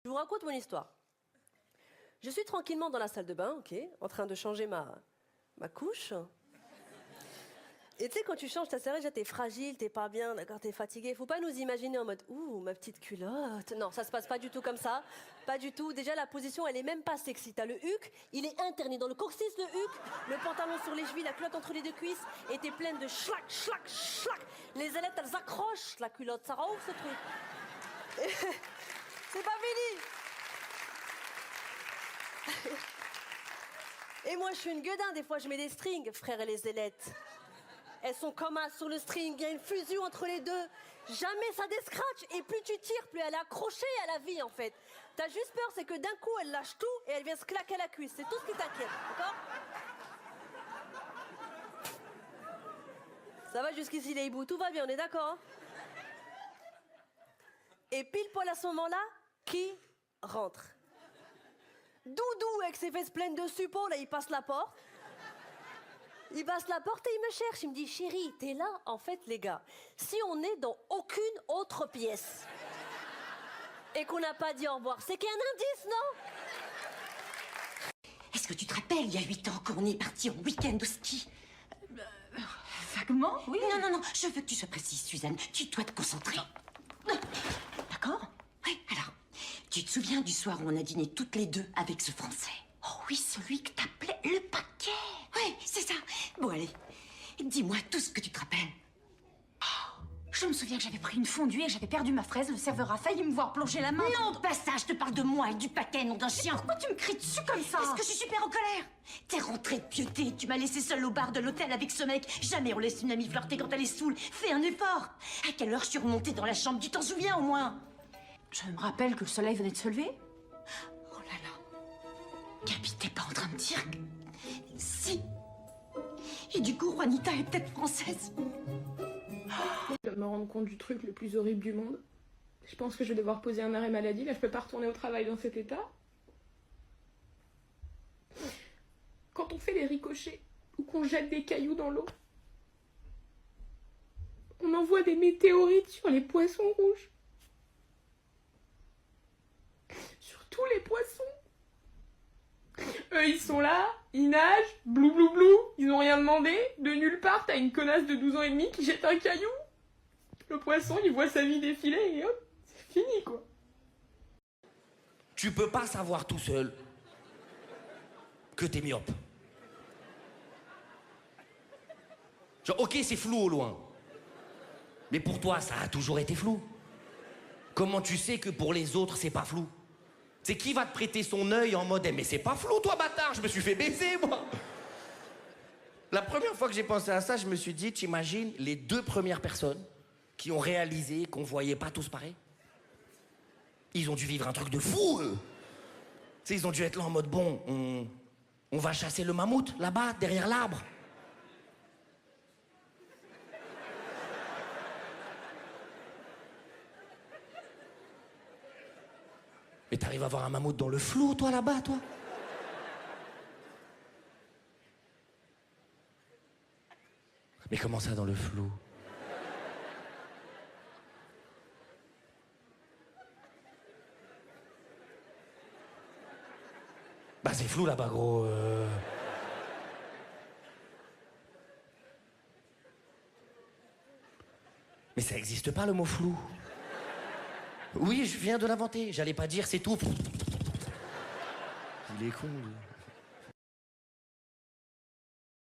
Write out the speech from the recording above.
Je vous raconte mon histoire. Je suis tranquillement dans la salle de bain, ok, en train de changer ma couche. Et tu sais, quand tu changes ta serviette, déjà t'es fragile, t'es pas bien, d'accord, t'es fatigué. Faut pas nous imaginer en mode ouh, ma petite culotte. Non, ça se passe pas du tout comme ça. Pas du tout. Déjà, la position, elle est même pas sexy. T'as le huc, il est interné dans le coccyx, le huc, le pantalon sur les chevilles, la culotte entre les deux cuisses, et t'es pleine de schlac, schlac, schlac. Les ailettes, elles accrochent la culotte. Ça rend ouf ce truc. C'est pas fini. Et moi, je suis une gueudin. Des fois, je mets des strings, frère et les ailettes. Elles sont comme un sur le string, il y a une fusion entre les deux. Jamais ça descratch. Et plus tu tires, plus elle est accrochée à la vie, en fait. T'as juste peur, c'est que d'un coup, elle lâche tout et elle vient se claquer la cuisse. C'est tout ce qui t'inquiète, d'accord? Ça va jusqu'ici, les hiboux, tout va bien, on est d'accord, hein? Et pile poil à ce moment-là, qui rentre? Doudou, avec ses fesses pleines de suppos, là, il passe la porte. Il passe la porte et il me cherche. Il me dit, chérie, t'es là? En fait, les gars, si on est dans aucune autre pièce et qu'on n'a pas dit au revoir, c'est qu'il y a un indice, non? Est-ce que tu te rappelles, il y a 8 ans, qu'on est parti en week-end au ski? Vaguement, oui. Non, je veux que tu sois précise, Suzanne. Tu dois te concentrer. D'accord? Oui, alors, tu te souviens du soir où on a dîné toutes les deux avec ce Français? Oh oui, celui que t'appelais le paquet. Oui, c'est ça. Bon, allez, dis-moi tout ce que tu te rappelles. Je me souviens que j'avais pris une fondue et que j'avais perdu ma fraise. Le serveur a failli me voir plonger la main. Non, pas ça, je te parle de moi et du paquet, nom d'un chien. Pourquoi tu me cries dessus comme ça? Parce que je suis super en colère. T'es rentrée de pieuté, tu m'as laissé seule au bar de l'hôtel avec ce mec. Jamais on laisse une amie flirter quand elle est saoule. Fais un effort. À quelle heure je suis remontée dans la chambre? Tu t'en souviens au moins? Je me rappelle que le soleil venait de se lever. Oh là là. Gabi, t'es pas en train de dire que... Si. Et du coup, Juanita est peut-être française. Je viens de me rendre compte du truc le plus horrible du monde. Je pense que je vais devoir poser un arrêt maladie. Là, je peux pas retourner au travail dans cet état. Quand on fait les ricochets ou qu'on jette des cailloux dans l'eau, on envoie des météorites sur les poissons rouges. Sur tous les poissons. Eux, ils sont là, ils nagent, blou blou blou, ils n'ont rien demandé. De nulle part, t'as une connasse de 12 ans et demi qui jette un caillou. Le poisson, il voit sa vie défiler et hop, c'est fini, quoi. Tu peux pas savoir tout seul que t'es myope. Genre, ok, c'est flou au loin. Mais pour toi, ça a toujours été flou. Comment tu sais que pour les autres, c'est pas flou? C'est qui va te prêter son œil en mode, mais c'est pas flou, toi, bâtard, je me suis fait baiser, moi. La première fois que j'ai pensé à ça, je me suis dit, t'imagines les 2 premières personnes qui ont réalisé qu'on voyait pas tous pareil? Ils ont dû vivre un truc de fou, eux. Tu sais, ils ont dû être là en mode, bon, on va chasser le mammouth, là-bas, derrière l'arbre. Mais t'arrives à voir un mammouth dans le flou, toi, là-bas, toi? Mais comment ça, dans le flou? Bah, c'est flou, là-bas, gros. Mais ça existe pas, le mot flou. Oui, je viens de l'inventer. J'allais pas dire c'est tout. Il est con, lui.